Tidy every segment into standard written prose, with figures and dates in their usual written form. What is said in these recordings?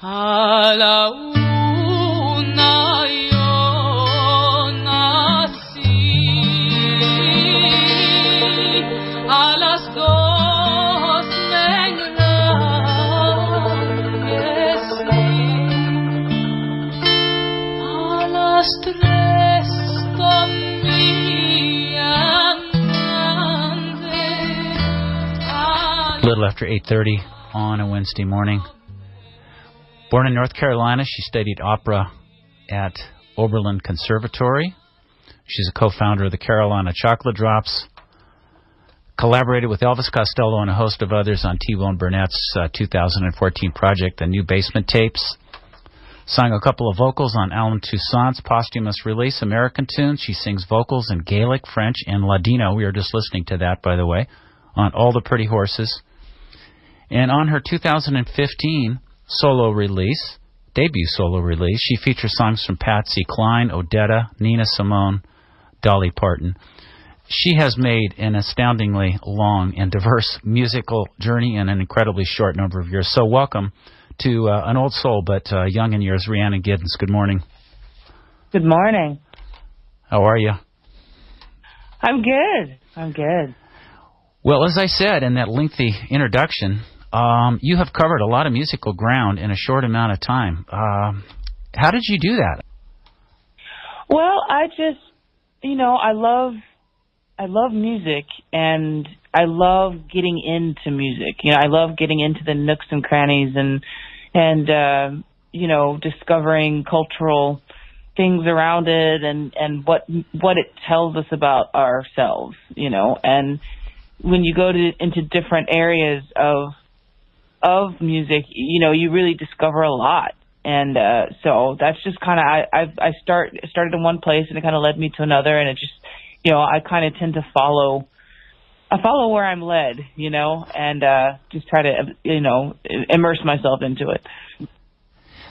A la una yo nací, a las dos me engrandecí, a las tres también andé. A little after 8:30 on a Wednesday morning. Born in North Carolina, she studied opera at Oberlin Conservatory. She's a co-founder of the Carolina Chocolate Drops. Collaborated with Elvis Costello and a host of others on T-Bone Burnett's 2014 project, The New Basement Tapes. Sang a couple of vocals on Alan Toussaint's posthumous release, American Tunes. She sings vocals in Gaelic, French, and Ladino. We were just listening to that, by the way, on All the Pretty Horses. And on her 2015 debut solo release, she features songs from Patsy Cline, Odetta, Nina Simone, Dolly Parton. She has made an astoundingly long and diverse musical journey in an incredibly short number of years. So welcome to an old soul but young in years, Rhiannon Giddens. Good morning. Good morning. How are you? I'm good. Well, as I said in that lengthy introduction, you have covered a lot of musical ground in a short amount of time. How did you do that? Well, I just, I love music, and I love getting into music. I love getting into the nooks and crannies and discovering cultural things around it and what it tells us about ourselves, and when you go into different areas of music, you really discover a lot. And so that's just kind of, I started in one place, and it kind of led me to another, and it just, I kind of tend to follow where I'm led, and just try to, immerse myself into it.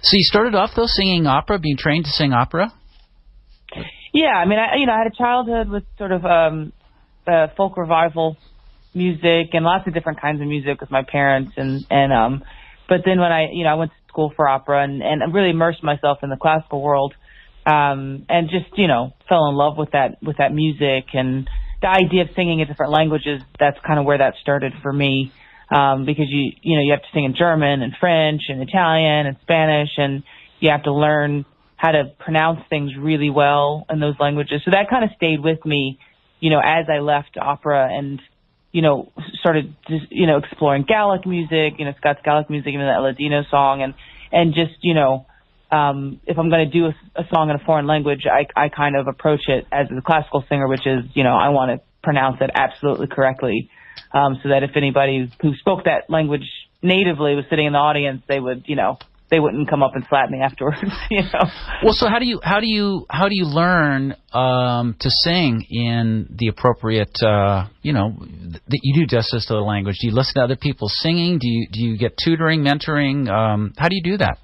So you started off, though, singing opera, being trained to sing opera? Yeah, I mean, I had a childhood with sort of folk revival music and lots of different kinds of music with my parents, but then when I went to school for opera and really immersed myself in the classical world, and just fell in love with that music and the idea of singing in different languages. That's kind of where that started for me, because you have to sing in German and French and Italian and Spanish, and you have to learn how to pronounce things really well in those languages. So that kind of stayed with me, as I left opera and started just, exploring Gaelic music, Scots Gaelic music, even that Ladino song, and just, if I'm going to do a song in a foreign language, I kind of approach it as a classical singer, which is, I want to pronounce it absolutely correctly, so that if anybody who spoke that language natively was sitting in the audience, they would, they wouldn't come up and slap me afterwards, Well, so how do you learn to sing in the appropriate, that you do justice to the language? Do you listen to other people singing? Do you get tutoring, mentoring? How do you do that?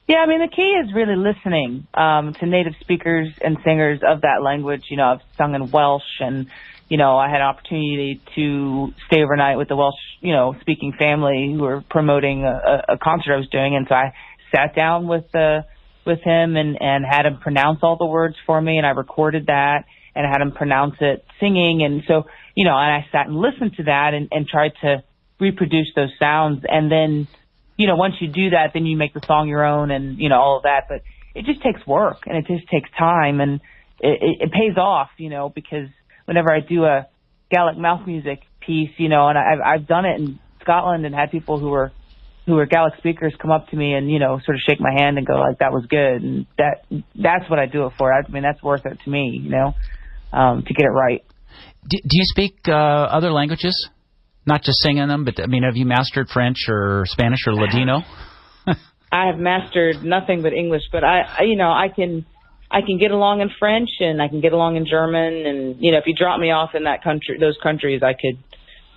Yeah, I mean, the key is really listening to native speakers and singers of that language. I've sung in Welsh, and I had an opportunity to stay overnight with the Welsh, speaking family who were promoting a concert I was doing. And so I sat down with him and had him pronounce all the words for me. And I recorded that and I had him pronounce it singing. And so, and I sat and listened to that and tried to reproduce those sounds. And then, once you do that, then you make the song your own and, all of that. But it just takes work and it just takes time, and it pays off, because whenever I do a Gaelic mouth music piece, and I've done it in Scotland and had people who were Gaelic speakers come up to me and, sort of shake my hand and go like, that was good. And that's what I do it for. I mean, that's worth it to me, to get it right. Do you speak other languages? Not just singing them, but have you mastered French or Spanish or Ladino? I have mastered nothing but English, but I can get along in French and I can get along in German, and if you drop me off in those countries, I could,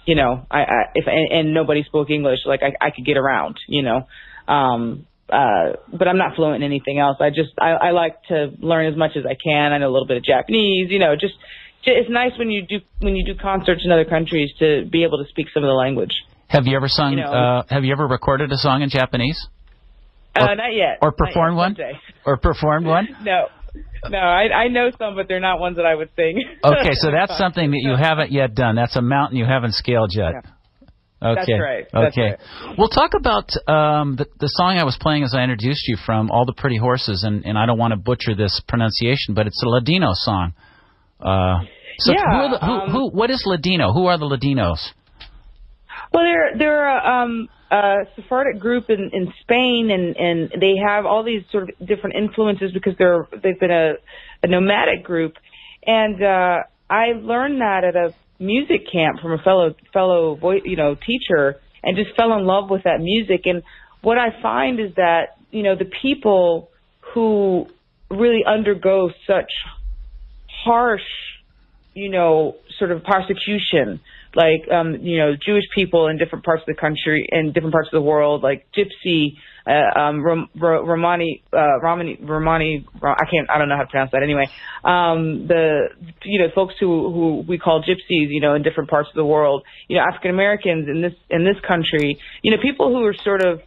if nobody spoke English, like I could get around, but I'm not fluent in anything else. I like to learn as much as I can. I know a little bit of Japanese, it's nice when you do concerts in other countries to be able to speak some of the language. Have you ever sung? Have you ever recorded a song in Japanese? Not yet. Or performed one? Or performed one? No. No, I know some, but they're not ones that I would sing. Okay, so that's something that you haven't yet done. That's a mountain you haven't scaled yet. Yeah. Okay. That's right. That's okay. Right. We'll talk about the song I was playing as I introduced you from All the Pretty Horses, and I don't want to butcher this pronunciation, but it's a Ladino song. So what is Ladino? Who are the Ladinos? Well, they're a Sephardic group in Spain, and they have all these sort of different influences because they've been a nomadic group, and I learned that at a music camp from a fellow teacher, and just fell in love with that music. And what I find is that the people who really undergo such harsh sort of persecution, like Jewish people in different parts of the country, in different parts of the world, like Gypsy, Romani, I don't know how to pronounce that anyway. The folks who we call gypsies, in different parts of the world, African Americans in this country, people who are sort of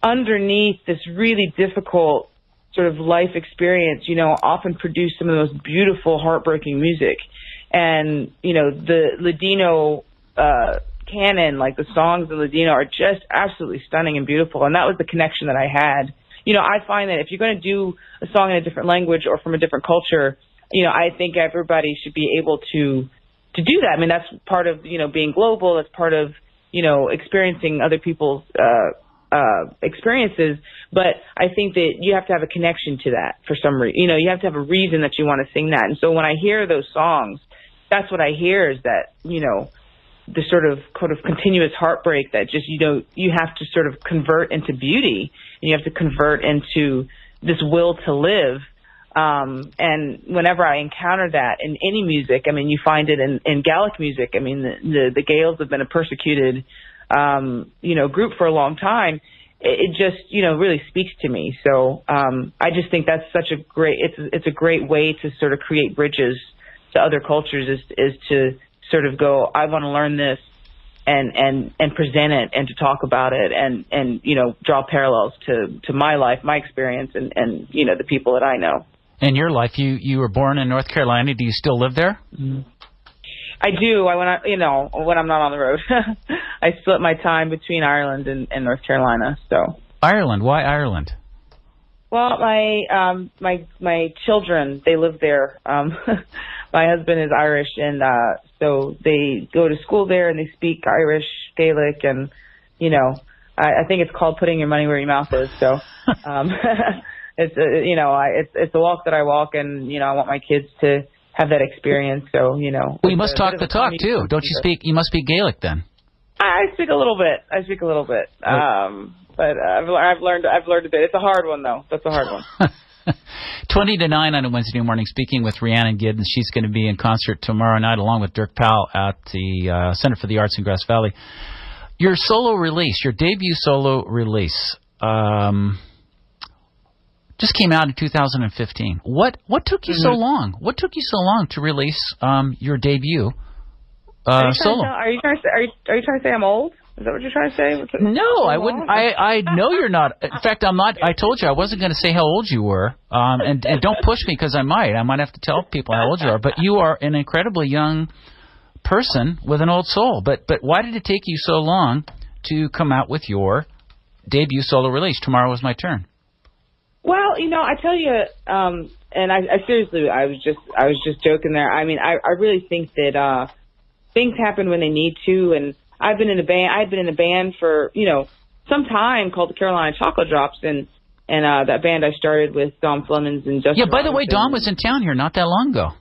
underneath this really difficult sort of life experience, often produce some of the most beautiful, heartbreaking music. And, the Ladino canon, like the songs in Ladino, are just absolutely stunning and beautiful. And that was the connection that I had. I find that if you're going to do a song in a different language or from a different culture, I think everybody should be able to do that. I mean, that's part of, being global. That's part of, experiencing other people's experiences. But I think that you have to have a connection to that for some reason. You have to have a reason that you want to sing that. And so when I hear those songs, that's what I hear, is that, the sort of continuous heartbreak that just, you have to sort of convert into beauty, and you have to convert into this will to live. And whenever I encounter that in any music, I mean, you find it in Gaelic music. I mean, the Gaels have been a persecuted, group for a long time. It just, really speaks to me. So, I just think that's such a great, it's a great way to sort of create bridges to other cultures, is to sort of go, I want to learn this and present it and to talk about it and draw parallels to my life, my experience, and the people that I know. In your life, you were born in North Carolina. Do you still live there? Mm-hmm. I do. When I'm not on the road, I split my time between Ireland and North Carolina. So Ireland. Why Ireland? Well, my children, they live there. My husband is Irish, and so they go to school there, and they speak Irish, Gaelic, and I think it's called putting your money where your mouth is. So it's it's a walk that I walk, and I want my kids to have that experience. So well, you must talk the talk too, don't you? You must speak Gaelic then. I speak a little bit. But I've learned a bit. It's a hard one, though. That's a hard one. 20 to 9 on a Wednesday morning, speaking with Rhiannon Giddens. She's going to be in concert tomorrow night along with Dirk Powell at the Center for the Arts in Grass Valley. Your solo release, your debut solo release, just came out in 2015. What took you so long? What took you so long to release your debut solo? Are you trying to say I'm old? Is that what you're trying to say? No, I wouldn't. I know you're not. In fact, I'm not. I told you I wasn't going to say how old you were. And don't push me, because I might have to tell people how old you are. But you are an incredibly young person with an old soul. But why did it take you so long to come out with your debut solo release? Tomorrow Was My Turn. Well, I tell you, and I seriously, I was just joking there. I mean, I really think that things happen when they need to, and I've been in a band for, some time called the Carolina Chocolate Drops, and that band I started with Dom Flemons and Justin. Yeah, by the way, Dom was in town here not that long ago.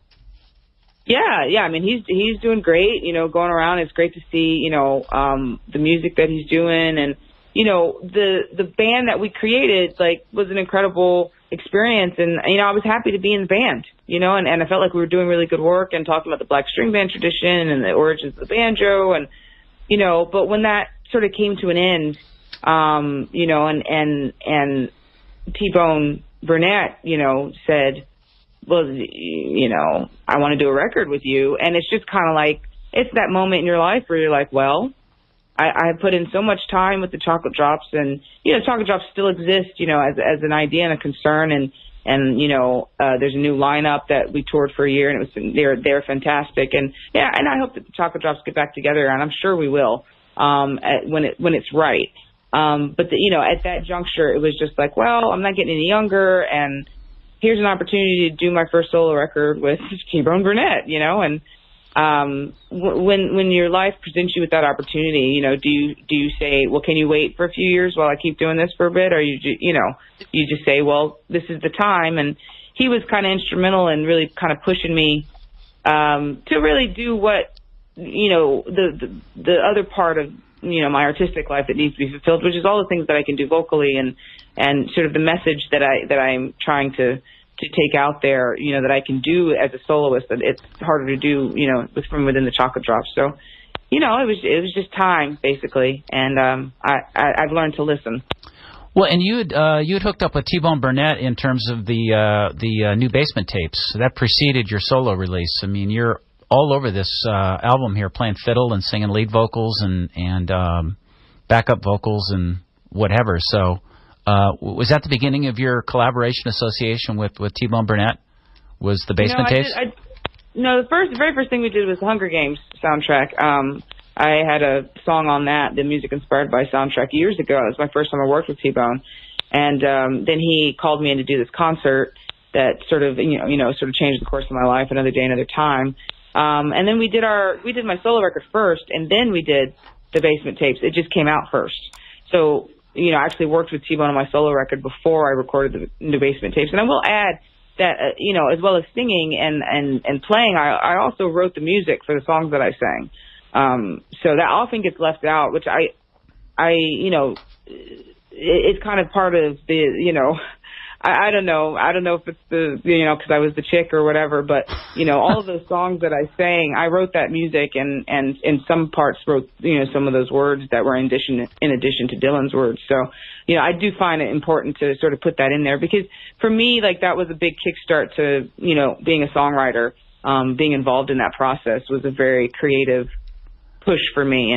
Yeah. I mean, he's doing great, going around. It's great to see, the music that he's doing, and, the band that we created, was an incredible experience, and, I was happy to be in the band, and I felt like we were doing really good work and talking about the black string band tradition and the origins of the banjo, and but when that sort of came to an end, and T-Bone Burnett, said, well, I want to do a record with you. And it's just kind of like, it's that moment in your life where you're like, well, I put in so much time with the Chocolate Drops, and Chocolate Drops still exist, as an idea and a concern, and there's a new lineup that we toured for a year, and they're fantastic, and I hope that the Chocolate Drops get back together, and I'm sure we will when it's right. But at that juncture, it was just like, well, I'm not getting any younger, and here's an opportunity to do my first solo record with T-Bone Burnett, and when your life presents you with that opportunity, do you say, well, can you wait for a few years while I keep doing this for a bit, or you just say, well, this is the time. And he was kind of instrumental in really kind of pushing me to really do what the other part of my artistic life that needs to be fulfilled, which is all the things that I can do vocally and sort of the message that I'm trying to take out there, that I can do as a soloist, that it's harder to do, from within the Chocolate Drops. So, it was just time, basically, and I've learned to listen. Well, and you had hooked up with T-Bone Burnett in terms of the new Basement tapes that preceded your solo release. I mean, you're all over this album here, playing fiddle and singing lead vocals and backup vocals and whatever. So. Was that the beginning of your collaboration association with T-Bone Burnett? Was the Basement tapes? No, the very first thing we did was the Hunger Games soundtrack. I had a song on that, the music inspired by soundtrack, years ago. It was my first time I worked with T-Bone, and then he called me in to do this concert that sort of changed the course of my life. Another Day, Another Time. And then we did my solo record first, and then we did the Basement tapes. It just came out first. So. I actually worked with T-Bone on my solo record before I recorded the new Basement tapes. And I will add that, as well as singing and playing, I also wrote the music for the songs that I sang. So that often gets left out, which it's kind of part of the, I don't know if it's the, because I was the chick or whatever, but, all of those songs that I sang, I wrote that music and in some parts wrote, some of those words that were in addition to Dylan's words. So, I do find it important to sort of put that in there because for me, like that was a big kickstart to, being a songwriter, being involved in that process was a very creative push for me.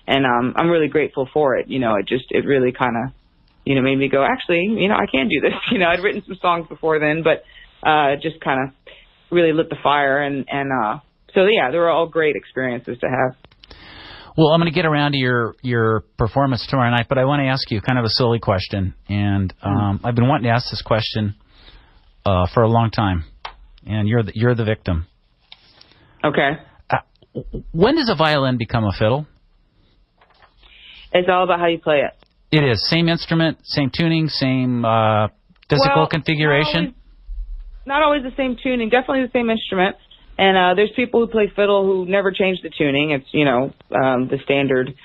And I'm really grateful for it. It really kind of, made me go, actually, I can do this. I'd written some songs before then, but just kind of really lit the fire. And so, they were all great experiences to have. Well, I'm going to get around to your performance tomorrow night, but I want to ask you kind of a silly question. And I've been wanting to ask this question for a long time, and you're the victim. Okay. When does a violin become a fiddle? It's all about how you play it. It is. Same instrument, same tuning, same physical configuration? Not always the same tuning, definitely the same instrument. And there's people who play fiddle who never change the tuning. It's, the standard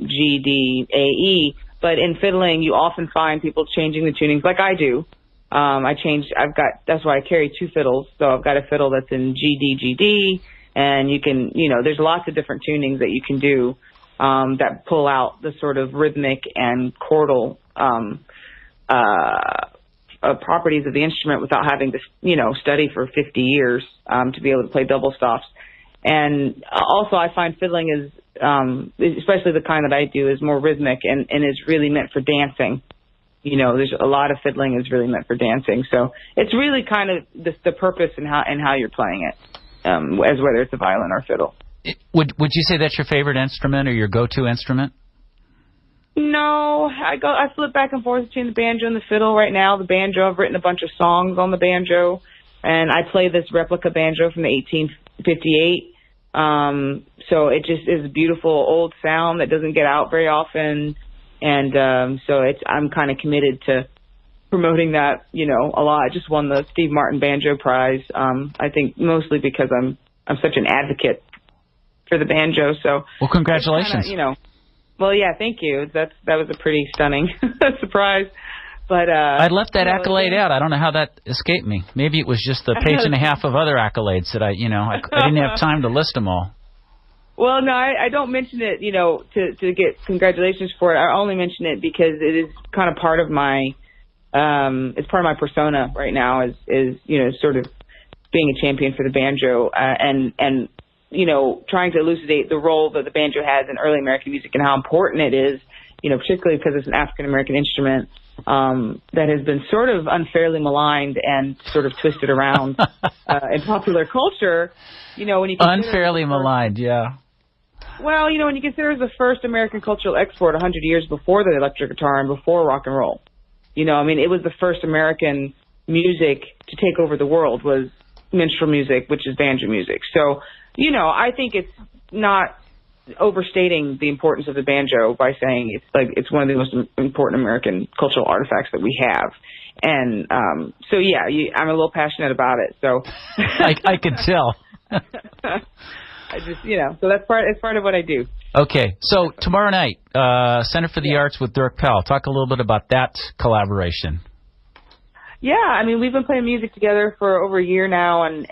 G, D, A, E. But in fiddling, you often find people changing the tunings like I do. That's why I carry two fiddles. So I've got a fiddle that's in G, D, G, D. And you can, there's lots of different tunings that you can do. That pull out the sort of rhythmic and chordal properties of the instrument without having to, study for 50 years to be able to play double stops. And also I find fiddling is, especially the kind that I do, is more rhythmic and is really meant for dancing. There's a lot of fiddling is really meant for dancing. So it's really kind of the purpose and how you're playing it, as whether it's a violin or fiddle. Would you say that's your favorite instrument or your go-to instrument? No, I flip back and forth between the banjo and the fiddle right now. The banjo, I've written a bunch of songs on the banjo, and I play this replica banjo from the 1858. So it just is a beautiful old sound that doesn't get out very often, and so I'm kind of committed to promoting that, a lot. I just won the Steve Martin Banjo Prize. I think mostly because I'm such an advocate for the banjo. So well, congratulations. Kinda, well, yeah, thank you. That was a pretty stunning surprise. But I left that accolade out. I don't know how that escaped me. Maybe it was just the page and a half of other accolades that I didn't have time to list them all. Well, no, I don't mention it, to get congratulations for it. I only mention it because it is kind of part of my, it's part of my persona right now is sort of being a champion for the banjo. And trying to elucidate the role that the banjo has in early American music and how important it is, particularly because it's an African-American instrument that has been sort of unfairly maligned and sort of twisted around in popular culture. When you unfairly maligned, yeah. Well, when you consider it the first American cultural export 100 years before the electric guitar and before rock and roll. It was the first American music to take over the world was minstrel music, which is banjo music. So, I think it's not overstating the importance of the banjo by saying it's one of the most important American cultural artifacts that we have. And I'm a little passionate about it. So I could tell. I just, so that's part of what I do. Okay, so tomorrow night, Center for the Arts with Dirk Powell. Talk a little bit about that collaboration. Yeah, we've been playing music together for over a year now, and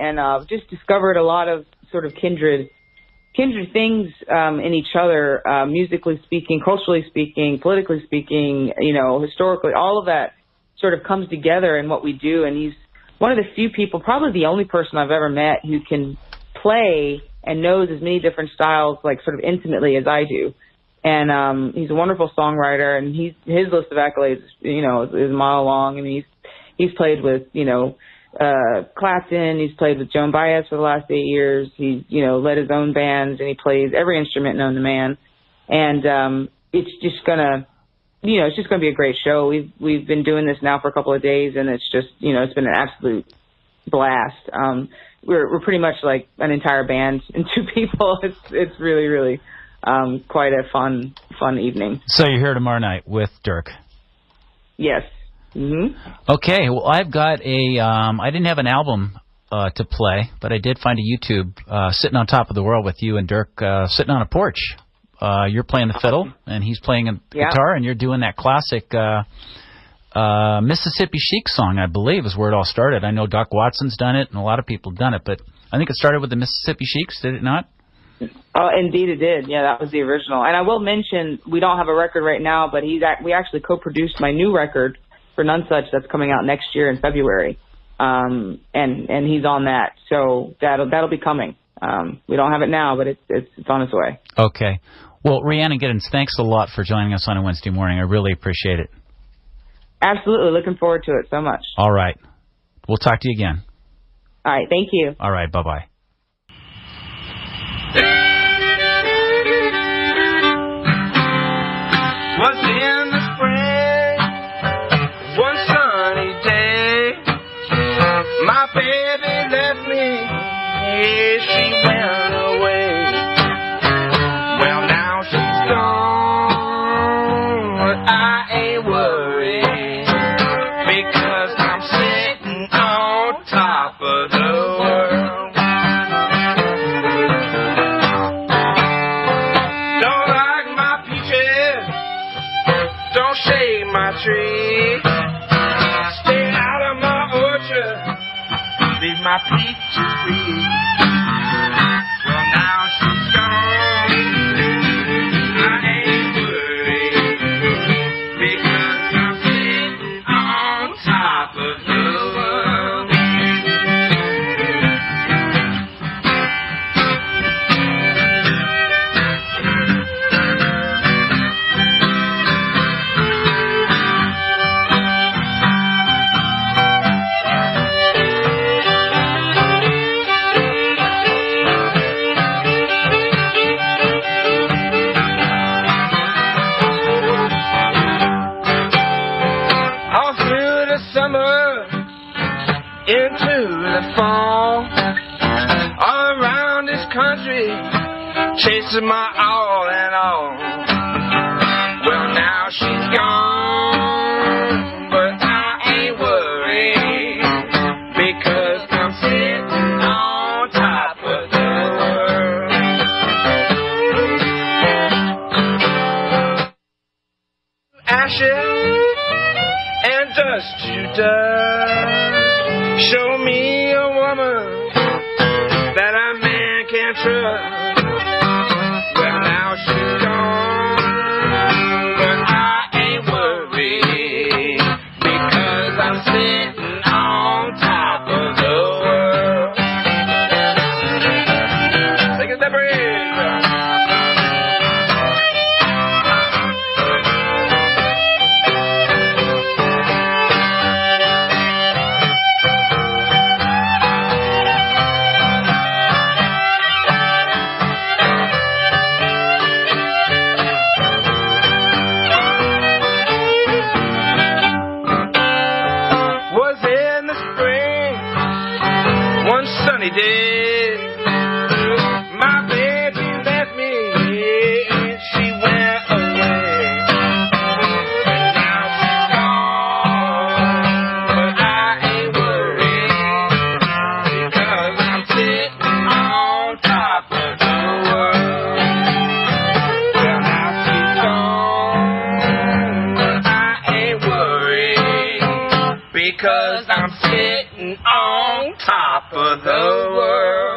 just discovered a lot of sort of kindred things in each other, musically speaking, culturally speaking, politically speaking, historically. All of that sort of comes together in what we do, and he's one of the few people, probably the only person I've ever met who can play and knows as many different styles, like sort of intimately as I do. And he's a wonderful songwriter, and his list of accolades, is a mile long. He's played with, Clapton. He's played with Joan Baez for the last 8 years. He's, led his own bands, and he plays every instrument known to man. And it's just gonna be a great show. We've been doing this now for a couple of days, and it's just, it's been an absolute blast. We're pretty much like an entire band and 2 people. It's really, really quite a fun evening. So you're here tomorrow night with Dirk? Yes. Mm-hmm. Okay. Well, I've got I didn't have an album to play, but I did find a YouTube sitting on top of the world with you and Dirk sitting on a porch. You're playing the fiddle, and he's playing a guitar, and you're doing that classic Mississippi Chic song, I believe, is where it all started. I know Doc Watson's done it, and a lot of people have done it, but I think it started with the Mississippi Chics, did it not? Oh, indeed it did. Yeah, that was the original. And I will mention, we don't have a record right now, but we actually co-produced my new record for None Such that's coming out next year in February. And he's on that, so that'll be coming. We don't have it now, but it's on its way. Okay. Well, Rhiannon Giddens, thanks a lot for joining us on a Wednesday morning. I really appreciate it. Absolutely. Looking forward to it so much. All right. We'll talk to you again. All right. Thank you. All right. Bye-bye. Was in the spring, one sunny day, my baby left me, she went away. Well, now she's gone, but I ain't worried, because I'm sitting on top of the world. Don't like my peaches, don't shade my tree, stay out of my orchard, leave my peaches free. Well, now she's gone, I ain't worried, because I'm sitting on top of the world. All through the summer, into the fall, all around this country, chasing my all and all. Well, now she's gone, but I ain't worried, because I'm sitting on top of the world. Ashes and dust to dust, show me a woman that a man can trust. Well, now she's gone, but I ain't worried, because I'm sitting on top of the world. Sing it. she did. My baby left me, she went away. And now she's gone, but I ain't worried, because I'm sitting on top of the world. Well, now she's gone, but I ain't worried, because I'm sitting on top of the world.